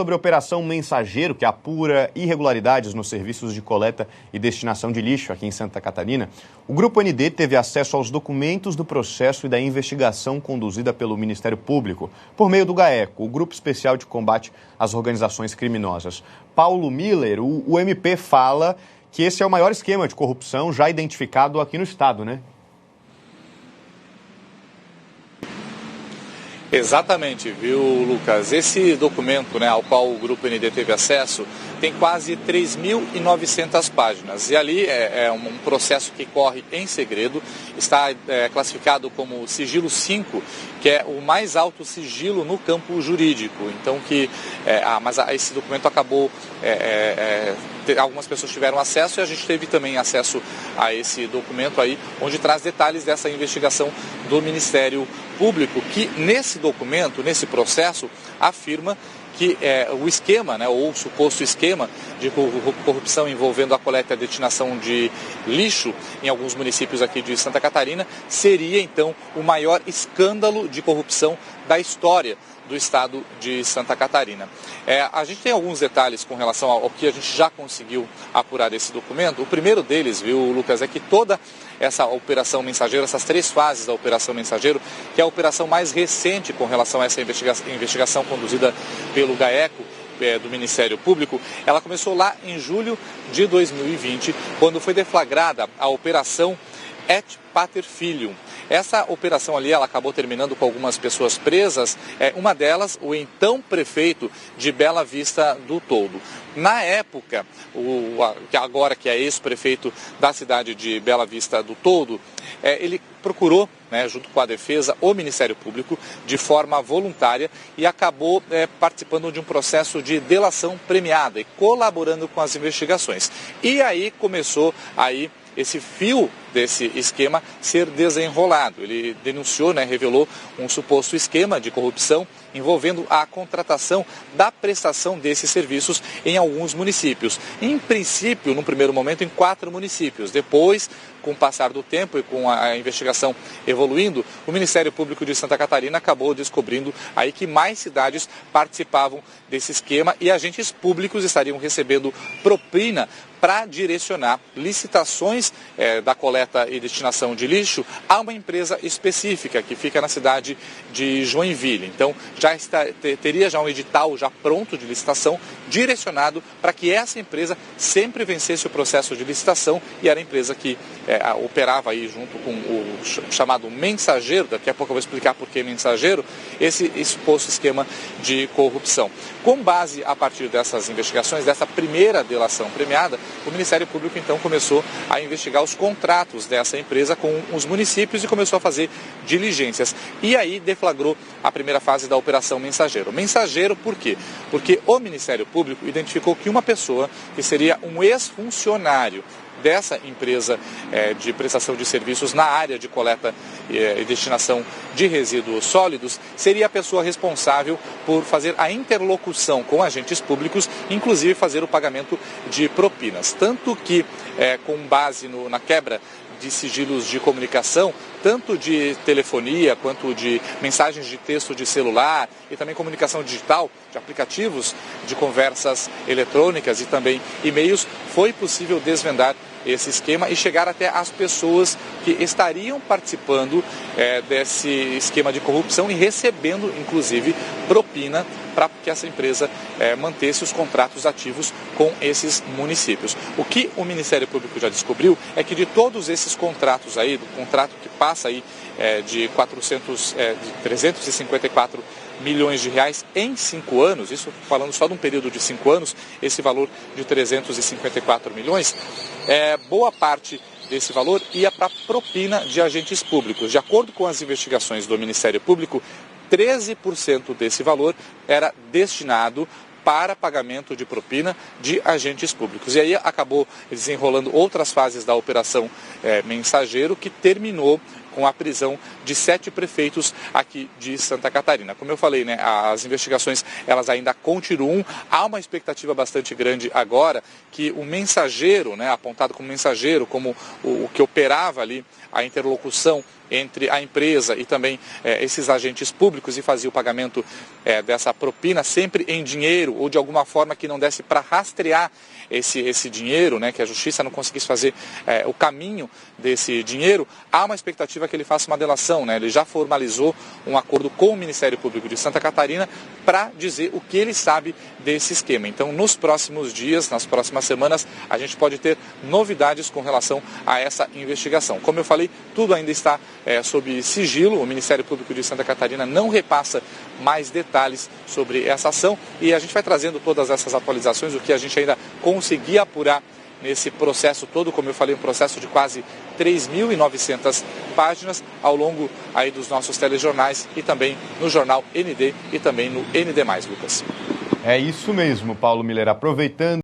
Sobre a Operação Mensageiro, que apura irregularidades nos serviços de coleta e destinação de lixo aqui em Santa Catarina, o Grupo ND teve acesso aos documentos do processo e da investigação conduzida pelo Ministério Público, por meio do GAECO, o Grupo Especial de Combate às Organizações Criminosas. Paulo Miller, o MP, fala que esse é o maior esquema de corrupção já identificado aqui no Estado, né? Exatamente, viu, Lucas? Esse documento, né, ao qual o Grupo ND teve acesso, tem quase 3.900 páginas. E ali é um processo que corre em segredo, está classificado como sigilo 5, que é o mais alto sigilo no campo jurídico. Então, mas esse documento acabou... algumas pessoas tiveram acesso e a gente teve também acesso a esse documento aí, onde traz detalhes dessa investigação do Ministério Público, que nesse documento, nesse processo, afirma que o esquema, né, ou o suposto esquema de corrupção envolvendo a coleta e a destinação de lixo em alguns municípios aqui de Santa Catarina seria, então, o maior escândalo de corrupção da história do estado de Santa Catarina. A gente tem alguns detalhes com relação ao que a gente já conseguiu apurar desse documento. O primeiro deles, viu, Lucas, é que toda essa Operação Mensageiro, essas 3 fases da Operação Mensageiro, que é a operação mais recente com relação a essa investigação conduzida pelo GAECO, do Ministério Público, ela começou lá em julho de 2020, quando foi deflagrada a Operação Et Pater Filium. Essa operação ali, ela acabou terminando com algumas pessoas presas, uma delas, o então prefeito de Bela Vista do Toldo. Na época, agora que é ex-prefeito da cidade de Bela Vista do Toldo, ele procurou, né, junto com a defesa, o Ministério Público de forma voluntária e acabou participando de um processo de delação premiada e colaborando com as investigações. E aí começou esse fio desse esquema ser desenrolado. Ele denunciou, né, revelou um suposto esquema de corrupção envolvendo a contratação da prestação desses serviços em alguns municípios. Em princípio, no primeiro momento, em 4 municípios. Depois, com o passar do tempo e com a investigação evoluindo, o Ministério Público de Santa Catarina acabou descobrindo aí que mais cidades participavam desse esquema e agentes públicos estariam recebendo propina para direcionar licitações da coleta e destinação de lixo a uma empresa específica que fica na cidade de Joinville. Então, teria já um edital já pronto de licitação direcionado para que essa empresa sempre vencesse o processo de licitação e era a empresa que operava aí junto com o chamado mensageiro, daqui a pouco eu vou explicar por que mensageiro, esse suposto esquema de corrupção. Com base a partir dessas investigações, dessa primeira delação premiada, o Ministério Público então começou a investigar os contratos dessa empresa com os municípios e começou a fazer diligências. E aí deflagrou a primeira fase da Operação Mensageiro. Mensageiro por quê? Porque o Ministério Público identificou que uma pessoa que seria um ex-funcionário dessa empresa de prestação de serviços na área de coleta e destinação de resíduos sólidos, seria a pessoa responsável por fazer a interlocução com agentes públicos, inclusive fazer o pagamento de propinas. Tanto que, com base na quebra de sigilos de comunicação, tanto de telefonia quanto de mensagens de texto de celular e também comunicação digital, de aplicativos de conversas eletrônicas e também e-mails, foi possível desvendar esse esquema e chegar até as pessoas que estariam participando desse esquema de corrupção e recebendo, inclusive, propina para que essa empresa mantesse os contratos ativos com esses municípios. O que o Ministério Público já descobriu é que de todos esses contratos aí, do contrato que passa aí de 354 milhões de reais em 5 anos, isso falando só de um período de 5 anos, esse valor de 354 milhões, boa parte desse valor ia para propina de agentes públicos. De acordo com as investigações do Ministério Público, 13% desse valor era destinado para pagamento de propina de agentes públicos. E aí acabou desenrolando outras fases da Operação Mensageiro, que terminou com a prisão de 7 prefeitos aqui de Santa Catarina. Como eu falei, né, as investigações elas ainda continuam. Há uma expectativa bastante grande agora que o mensageiro, né, apontado como mensageiro, como o que operava ali a interlocução entre a empresa e também esses agentes públicos e fazia o pagamento dessa propina sempre em dinheiro ou de alguma forma que não desse para rastrear esse dinheiro, né, que a justiça não conseguisse fazer o caminho desse dinheiro, há uma expectativa que ele faça uma delação, né? Ele já formalizou um acordo com o Ministério Público de Santa Catarina para dizer o que ele sabe desse esquema. Então, nos próximos dias, nas próximas semanas, a gente pode ter novidades com relação a essa investigação. Como eu falei, tudo ainda está sob sigilo, o Ministério Público de Santa Catarina não repassa mais detalhes sobre essa ação e a gente vai trazendo todas essas atualizações, o que a gente ainda conseguir apurar nesse processo todo, como eu falei, um processo de quase 3.900 páginas ao longo aí dos nossos telejornais e também no jornal ND e também no ND+, Lucas. É isso mesmo, Paulo Miller. Aproveitando